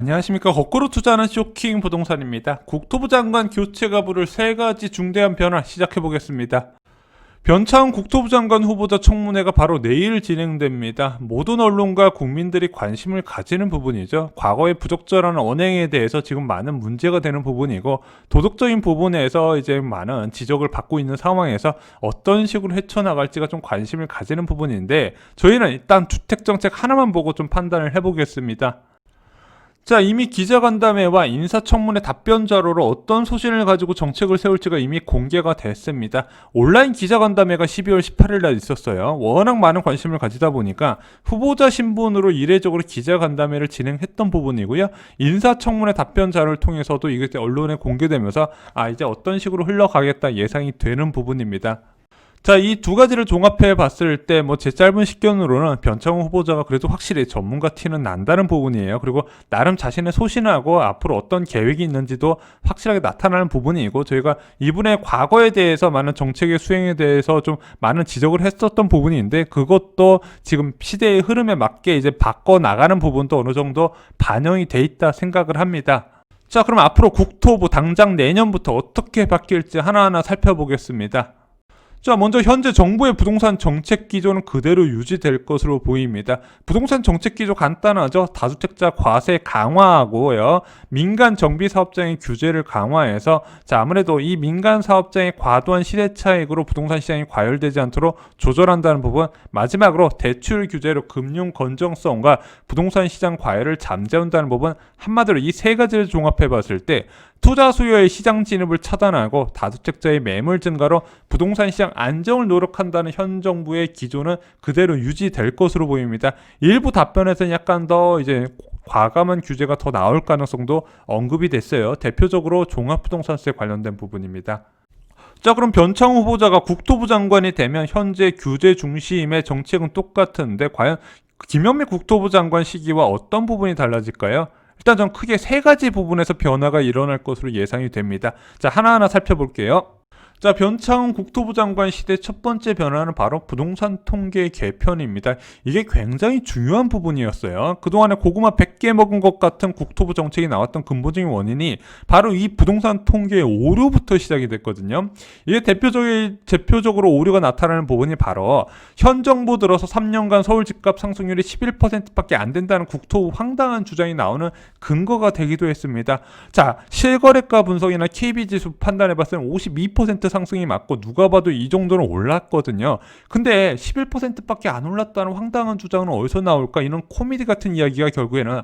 안녕하십니까. 거꾸로 투자하는 쇼킹 부동산입니다. 국토부 장관 교체가 부를 3가지 중대한 변화 시작해보겠습니다. 변창훈 국토부 장관 후보자 청문회가 바로 내일 진행됩니다. 모든 언론과 국민들이 관심을 가지는 부분이죠. 과거의 부적절한 언행에 대해서 지금 많은 문제가 되는 부분이고, 도덕적인 부분에서 이제 많은 지적을 받고 있는 상황에서 어떤 식으로 헤쳐나갈지가 좀 관심을 가지는 부분인데, 저희는 일단 주택정책 하나만 보고 좀 판단을 해보겠습니다. 자, 이미 기자간담회와 인사청문회 답변 자료로 어떤 소신을 가지고 정책을 세울지가 이미 공개가 됐습니다. 온라인 기자간담회가 12월 18일 날 있었어요. 워낙 많은 관심을 가지다 보니까 후보자 신분으로 이례적으로 기자간담회를 진행했던 부분이고요. 인사청문회 답변 자료를 통해서도 이게 언론에 공개되면서 이제 어떤 식으로 흘러가겠다 예상이 되는 부분입니다. 자, 이 두 가지를 종합해 봤을 때 제 짧은 식견으로는 변창훈 후보자가 그래도 확실히 전문가 티는 난다는 부분이에요. 그리고 나름 자신의 소신하고 앞으로 어떤 계획이 있는지도 확실하게 나타나는 부분이고, 저희가 이분의 과거에 대해서 많은 정책의 수행에 대해서 좀 많은 지적을 했었던 부분인데, 그것도 지금 시대의 흐름에 맞게 이제 바꿔 나가는 부분도 어느 정도 반영이 돼 있다 생각을 합니다. 자, 그럼 앞으로 국토부 당장 내년부터 어떻게 바뀔지 하나하나 살펴보겠습니다. 자, 먼저 현재 정부의 부동산 정책 기조는 그대로 유지될 것으로 보입니다. 부동산 정책 기조 간단하죠. 다주택자 과세 강화하고요. 민간 정비 사업장의 규제를 강화해서 아무래도 이 민간 사업장의 과도한 시세 차익으로 부동산 시장이 과열되지 않도록 조절한다는 부분, 마지막으로 대출 규제로 금융 건전성과 부동산 시장 과열을 잠재운다는 부분, 한마디로 이 3가지를 종합해 봤을 때 투자 수요의 시장 진입을 차단하고 다주택자의 매물 증가로 부동산 시장 안정을 노력한다는 현 정부의 기조는 그대로 유지될 것으로 보입니다. 일부 답변에서는 약간 더 이제 과감한 규제가 더 나올 가능성도 언급이 됐어요. 대표적으로 종합부동산세 관련된 부분입니다. 자, 그럼 변창훈 후보자가 국토부 장관이 되면 현재 규제 중심의 정책은 똑같은데 과연 김현미 국토부 장관 시기와 어떤 부분이 달라질까요? 일단 전 크게 3가지 부분에서 변화가 일어날 것으로 예상이 됩니다. 자, 하나하나 살펴볼게요. 자, 변창훈 국토부 장관 시대 첫 번째 변화는 바로 부동산 통계 개편입니다. 이게 굉장히 중요한 부분이었어요. 그동안에 고구마 100개 먹은 것 같은 국토부 정책이 나왔던 근본적인 원인이 바로 이 부동산 통계의 오류부터 시작이 됐거든요. 이게 대표적으로 오류가 나타나는 부분이 바로 현 정부 들어서 3년간 서울 집값 상승률이 11%밖에 안 된다는 국토부 황당한 주장이 나오는 근거가 되기도 했습니다. 자, 실거래가 분석이나 KB지수 판단해봤을 때 52% 상승이 맞고 누가 봐도 이 정도는 올랐거든요. 근데 11%밖에 안 올랐다는 황당한 주장은 어디서 나올까? 이런 코미디 같은 이야기가 결국에는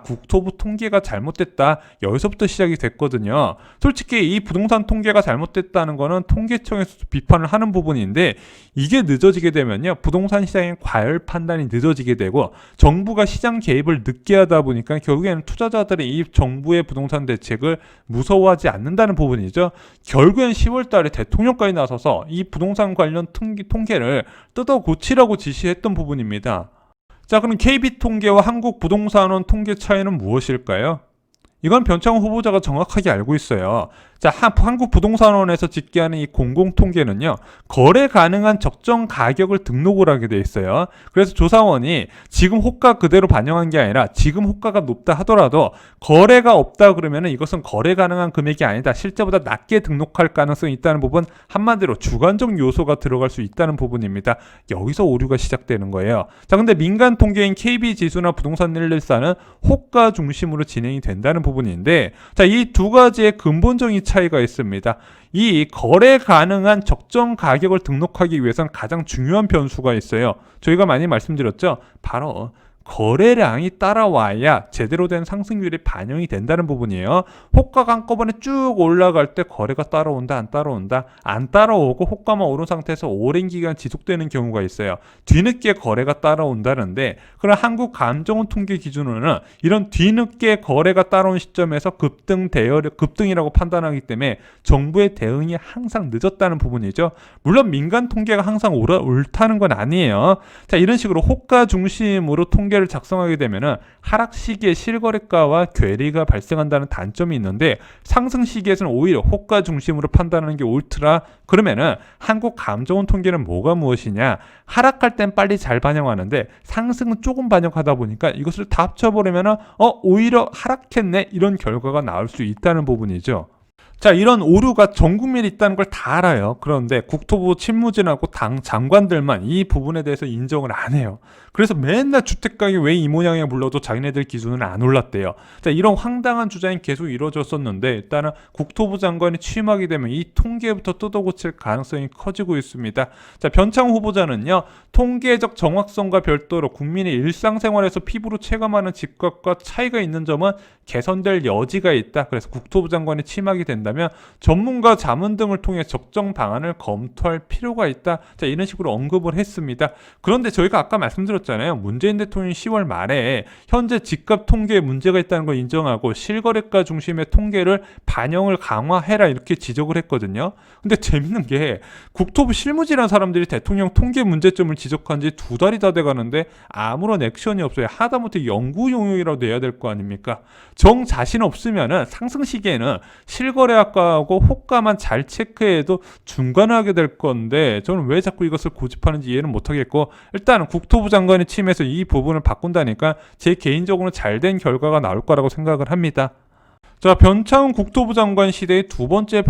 국토부 통계가 잘못됐다, 여기서부터 시작이 됐거든요. 솔직히 이 부동산 통계가 잘못됐다는 거는 통계청에서 비판을 하는 부분인데, 이게 늦어지게 되면요, 부동산 시장의 과열 판단이 늦어지게 되고 정부가 시장 개입을 늦게 하다 보니까 결국에는 투자자들이 이 정부의 부동산 대책을 무서워하지 않는다는 부분이죠. 결국엔 10월 달에 대통령까지 나서서 이 부동산 관련 통계를 뜯어 고치라고 지시했던 부분입니다. 자, 그럼 KB통계와 한국부동산원 통계 차이는 무엇일까요? 이건 변창훈 후보자가 정확하게 알고 있어요. 자, 한국부동산원에서 집계하는 이 공공통계는요, 거래 가능한 적정 가격을 등록을 하게 돼 있어요. 그래서 조사원이 지금 호가 그대로 반영한 게 아니라 지금 호가가 높다 하더라도 거래가 없다 그러면은 이것은 거래 가능한 금액이 아니다, 실제보다 낮게 등록할 가능성이 있다는 부분, 한마디로 주관적 요소가 들어갈 수 있다는 부분입니다. 여기서 오류가 시작되는 거예요. 자, 근데 민간 통계인 KB지수나 부동산 114는 호가 중심으로 진행이 된다는 부분인데, 자, 이 두 가지의 근본적인 차이가 있습니다. 이 거래 가능한 적정 가격을 등록하기 위해서는 가장 중요한 변수가 있어요. 저희가 많이 말씀드렸죠. 바로 거래량이 따라와야 제대로 된 상승률이 반영이 된다는 부분이에요. 호가가 한꺼번에 쭉 올라갈 때 거래가 따라온다, 안 따라온다? 안 따라오고 호가만 오른 상태에서 오랜 기간 지속되는 경우가 있어요. 뒤늦게 거래가 따라온다는데, 그럼 한국감정원 통계 기준으로는 이런 뒤늦게 거래가 따라온 시점에서 급등이라고 판단하기 때문에 정부의 대응이 항상 늦었다는 부분이죠. 물론 민간 통계가 항상 옳다는 건 아니에요. 자, 이런 식으로 호가 중심으로 통계 통계를 작성하게 되면은 하락 시기에 실거래가와 괴리가 발생한다는 단점이 있는데 상승 시기에서는 오히려 호가 중심으로 판단하는 게 옳더라. 그러면은 한국 감정원 통계는 뭐가 무엇이냐? 하락할 땐 빨리 잘 반영하는데 상승은 조금 반영하다 보니까 이것을 다 합쳐버리면은 오히려 하락했네 이런 결과가 나올 수 있다는 부분이죠. 자, 이런 오류가 전 국민이 있다는 걸 다 알아요. 그런데 국토부 실무진하고 당 장관들만 이 부분에 대해서 인정을 안 해요. 그래서 맨날 주택가격이 왜 이 모양이야 불러도 자기네들 기준은 안 올랐대요. 자, 이런 황당한 주장이 계속 이루어졌었는데 일단은 국토부 장관이 취임하게 되면 이 통계부터 뜯어고칠 가능성이 커지고 있습니다. 자, 변창 후보자는요. 통계적 정확성과 별도로 국민이 일상생활에서 피부로 체감하는 집값과 차이가 있는 점은 개선될 여지가 있다. 그래서 국토부 장관이 취임하게 된다면 전문가 자문 등을 통해 적정 방안을 검토할 필요가 있다. 자, 이런 식으로 언급을 했습니다. 그런데 저희가 아까 말씀드렸잖아요. 문재인 대통령이 10월 말에 현재 집값 통계에 문제가 있다는 걸 인정하고 실거래가 중심의 통계를 반영을 강화해라 이렇게 지적을 했거든요. 근데 재밌는 게 국토부 실무진이라는 사람들이 대통령 통계 문제점을 지적한 지 2달이 다 돼가는데 아무런 액션이 없어요. 하다못해 연구 용역이라도 내야 될 거 아닙니까? 정 자신 없으면은 상승 시기에는 실거래가하고 호가만 잘 체크해도 중간화하게 될 건데 저는 왜 자꾸 이것을 고집하는지 이해는 못하겠고 일단은 국토부 장관이 취임해서 이 부분을 바꾼다니까 제 개인적으로는 잘된 결과가 나올 거라고 생각을 합니다. 자, 변창훈 국토부 장관 시대의 두 번째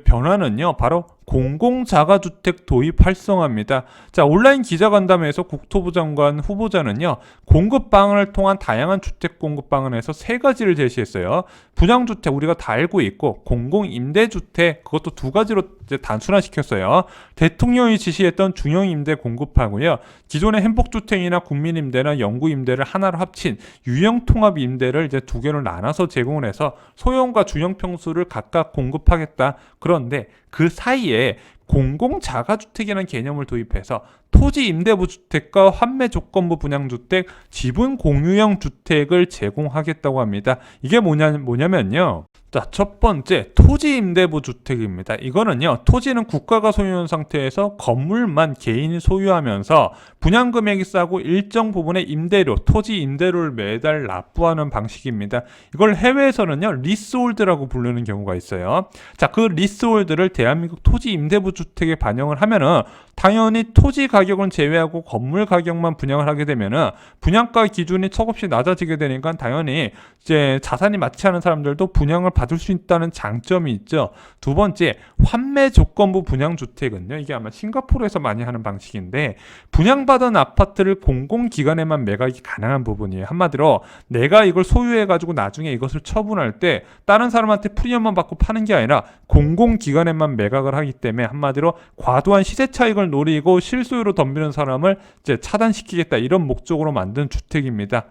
변화는요, 바로 공공자가주택 도입 활성화입니다. 자, 온라인 기자간담회에서 국토부 장관 후보자는요, 공급방안을 통한 다양한 주택 공급 방안에서 3가지를 제시했어요. 분양주택 우리가 다 알고 있고 공공임대주택 그것도 2가지로 이제 단순화시켰어요. 대통령이 지시했던 중형임대 공급하고요. 기존의 행복주택이나 국민임대나 영구임대를 하나로 합친 유형통합임대를 이제 2개로 나눠서 제공을 해서 소형과 중형 평수를 각각 공급하겠다. 그런데 그 사이에 공공자가주택이라는 개념을 도입해서 토지 임대부 주택과 환매 조건부 분양주택, 지분 공유형 주택을 제공하겠다고 합니다. 이게 뭐냐면요. 자, 첫 번째 토지 임대부 주택입니다. 이거는요, 토지는 국가가 소유한 상태에서 건물만 개인이 소유하면서 분양 금액이 싸고 일정 부분의 임대료, 토지 임대료를 매달 납부하는 방식입니다. 이걸 해외에서는요, 리스홀드라고 부르는 경우가 있어요. 자, 그 리스홀드를 대한민국 토지 임대부 주택에 반영을 하면은 당연히 토지 가격은 제외하고 건물 가격만 분양을 하게 되면은 분양가 기준이 턱없이 낮아지게 되니까 당연히 이제 자산이 많지 않은 사람들도 분양을 받을 수 있다는 장점이 있죠. 두 번째, 환매 조건부 분양주택은요. 이게 아마 싱가포르에서 많이 하는 방식인데 분양받은 아파트를 공공기관에만 매각이 가능한 부분이에요. 한마디로 내가 이걸 소유해가지고 나중에 이것을 처분할 때 다른 사람한테 프리미엄만 받고 파는 게 아니라 공공기관에만 매각을 하기 때문에 한마디로 과도한 시세 차익을 노리고 실소유로 덤비는 사람을 이제 차단시키겠다 이런 목적으로 만든 주택입니다.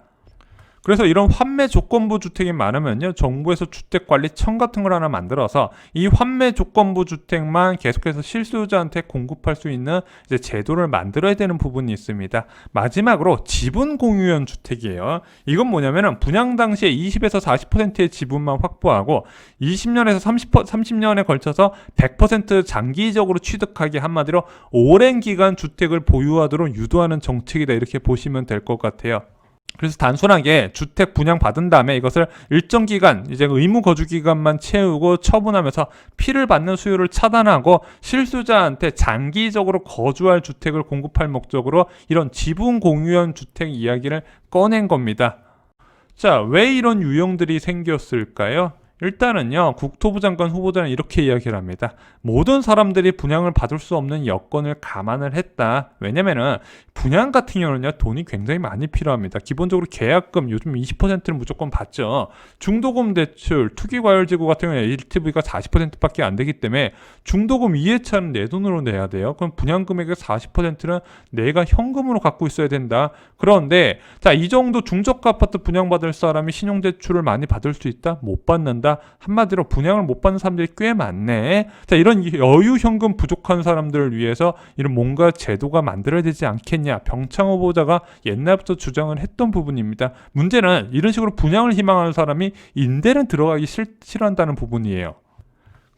그래서 이런 환매 조건부 주택이 많으면요, 정부에서 주택관리청 같은 걸 하나 만들어서 이 환매 조건부 주택만 계속해서 실소유자한테 공급할 수 있는 이제 제도를 만들어야 되는 부분이 있습니다. 마지막으로 지분 공유형 주택이에요. 이건 뭐냐면은 분양 당시에 20에서 40%의 지분만 확보하고 20년에서 30년에 걸쳐서 100% 장기적으로 취득하게 한마디로 오랜 기간 주택을 보유하도록 유도하는 정책이다 이렇게 보시면 될 것 같아요. 그래서 단순하게 주택 분양 받은 다음에 이것을 일정 기간 이제 의무 거주 기간만 채우고 처분하면서 피를 받는 수요를 차단하고 실수자한테 장기적으로 거주할 주택을 공급할 목적으로 이런 지분 공유형 주택 이야기를 꺼낸 겁니다. 자, 왜 이런 유형들이 생겼을까요? 일단은요, 국토부 장관 후보자는 이렇게 이야기를 합니다. 모든 사람들이 분양을 받을 수 없는 여건을 감안을 했다. 왜냐면은 분양 같은 경우는요, 돈이 굉장히 많이 필요합니다. 기본적으로 계약금 요즘 20%는 무조건 받죠. 중도금 대출, 투기과열지구 같은 경우에 LTV가 40%밖에 안 되기 때문에 중도금 이해차는 내 돈으로 내야 돼요. 그럼 분양 금액의 40%는 내가 현금으로 갖고 있어야 된다. 그런데 자, 이 정도 중저가 아파트 분양받을 사람이 신용대출을 많이 받을 수 있다? 못 받는다. 한마디로 분양을 못 받는 사람들이 꽤 많네. 자, 이런 여유 현금 부족한 사람들을 위해서 이런 뭔가 제도가 만들어야 되지 않겠냐. 병창 후보자가 옛날부터 주장을 했던 부분입니다. 문제는 이런 식으로 분양을 희망하는 사람이 임대는 들어가기 싫어한다는 부분이에요.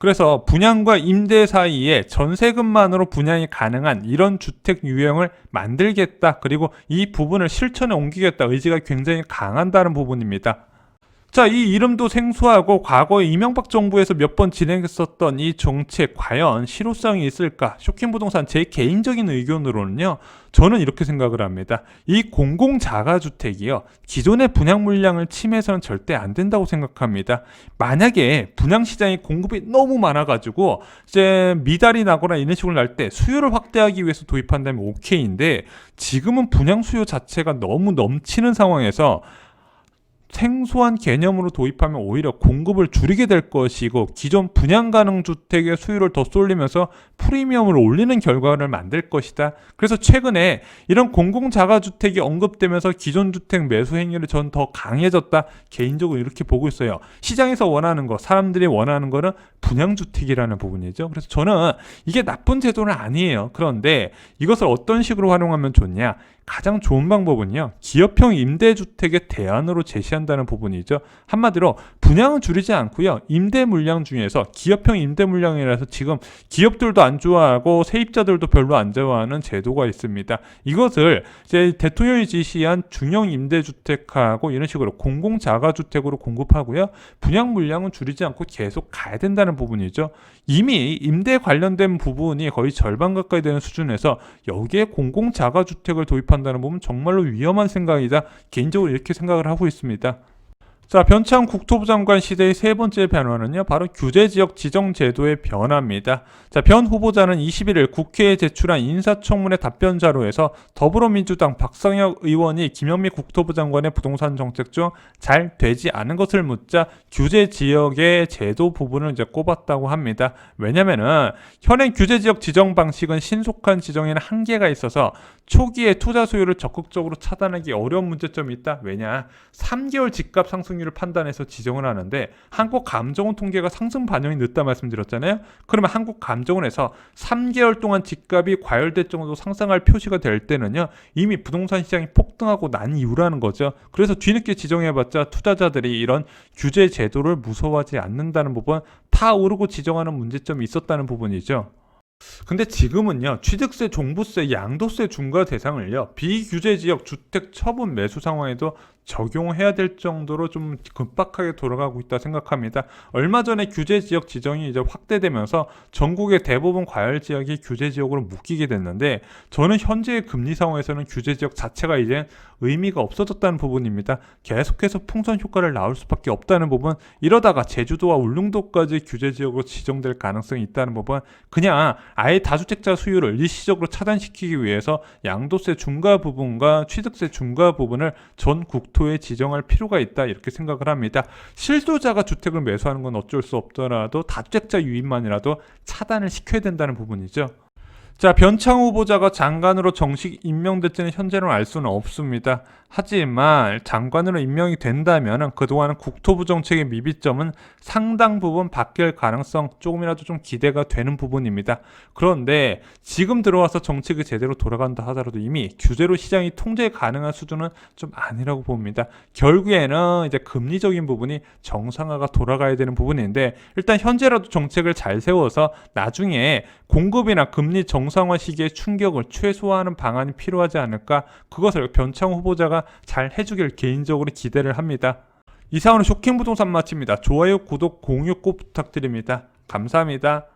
그래서 분양과 임대 사이에 전세금만으로 분양이 가능한 이런 주택 유형을 만들겠다. 그리고 이 부분을 실천에 옮기겠다. 의지가 굉장히 강한다는 부분입니다. 자, 이 이름도 생소하고 과거에 이명박 정부에서 몇 번 진행했었던 이 정책 과연 실효성이 있을까? 쇼킹부동산 제 개인적인 의견으로는요. 저는 이렇게 생각을 합니다. 이 공공자가주택이요. 기존의 분양 물량을 침해해서는 절대 안 된다고 생각합니다. 만약에 분양시장의 공급이 너무 많아가지고 이제 미달이 나거나 이런 식으로 날 때 수요를 확대하기 위해서 도입한다면 오케이인데 지금은 분양 수요 자체가 너무 넘치는 상황에서 생소한 개념으로 도입하면 오히려 공급을 줄이게 될 것이고 기존 분양 가능 주택의 수요를 더 쏠리면서 프리미엄을 올리는 결과를 만들 것이다. 그래서 최근에 이런 공공자가주택이 언급되면서 기존 주택 매수 행위를 전 더 강해졌다. 개인적으로 이렇게 보고 있어요. 시장에서 원하는 거, 사람들이 원하는 거는 분양주택이라는 부분이죠. 그래서 저는 이게 나쁜 제도는 아니에요. 그런데 이것을 어떤 식으로 활용하면 좋냐? 가장 좋은 방법은요. 기업형 임대주택의 대안으로 제시한다는 부분이죠. 한마디로 분양은 줄이지 않고요. 임대 물량 중에서 기업형 임대 물량이라서 지금 기업들도 안 좋아하고 세입자들도 별로 안 좋아하는 제도가 있습니다. 이것을 이제 대통령이 지시한 중형 임대주택하고 이런 식으로 공공자가주택으로 공급하고요. 분양 물량은 줄이지 않고 계속 가야 된다는 부분이죠. 이미 임대 관련된 부분이 거의 절반 가까이 되는 수준에서 여기에 공공자가주택을 도입한다는 부분 정말로 위험한 생각이다. 개인적으로 이렇게 생각을 하고 있습니다. 자, 변창 국토부 장관 시대의 세 번째 변화는요, 바로 규제지역 지정제도의 변화입니다. 자, 변 후보자는 21일 국회에 제출한 인사청문회 답변 자료에서 더불어민주당 박상혁 의원이 김현미 국토부 장관의 부동산 정책 중 잘 되지 않은 것을 묻자 규제지역의 제도 부분을 이제 꼽았다고 합니다. 왜냐면은 현행 규제지역 지정 방식은 신속한 지정에는 한계가 있어서 초기에 투자 수요를 적극적으로 차단하기 어려운 문제점이 있다. 왜냐? 3개월 집값 상승률을 판단해서 지정을 하는데 한국감정원 통계가 상승 반영이 늦다 말씀드렸잖아요. 그러면 한국감정원에서 3개월 동안 집값이 과열될 정도로 상승할 표시가 될 때는요. 이미 부동산 시장이 폭등하고 난 이유라는 거죠. 그래서 뒤늦게 지정해봤자 투자자들이 이런 규제 제도를 무서워하지 않는다는 부분, 타 오르고 지정하는 문제점이 있었다는 부분이죠. 근데 지금은요, 취득세, 종부세, 양도세 중과 대상을요, 비규제지역 주택 처분 매수 상황에도 적용해야 될 정도로 좀 급박하게 돌아가고 있다 생각합니다. 얼마 전에 규제지역 지정이 이제 확대되면서 전국의 대부분 과열지역이 규제지역으로 묶이게 됐는데 저는 현재의 금리 상황에서는 규제지역 자체가 이제 의미가 없어졌다는 부분입니다. 계속해서 풍선 효과를 낳을 수밖에 없다는 부분, 이러다가 제주도와 울릉도까지 규제지역으로 지정될 가능성이 있다는 부분, 그냥 아예 다주택자 수요를 일시적으로 차단시키기 위해서 양도세 중과 부분과 취득세 중과 부분을 전 국토에 지정할 필요가 있다, 이렇게 생각을 합니다. 실소자가 주택을 매수하는 건 어쩔 수 없더라도 다주택자 유입만이라도 차단을 시켜야 된다는 부분이죠. 자, 변창 후보자가 장관으로 정식 임명될지는 현재는 알 수는 없습니다. 하지만 장관으로 임명이 된다면 그동안 국토부 정책의 미비점은 상당 부분 바뀔 가능성 조금이라도 좀 기대가 되는 부분입니다. 그런데 지금 들어와서 정책이 제대로 돌아간다 하더라도 이미 규제로 시장이 통제 가능한 수준은 좀 아니라고 봅니다. 결국에는 이제 금리적인 부분이 정상화가 돌아가야 되는 부분인데 일단 현재라도 정책을 잘 세워서 나중에 공급이나 금리 정상화 시기의 충격을 최소화하는 방안이 필요하지 않을까, 그것을 변창 후보자가 잘 해주길 개인적으로 기대를 합니다. 이상으로 쇼킹부동산 마칩니다. 좋아요, 구독, 공유 꼭 부탁드립니다. 감사합니다.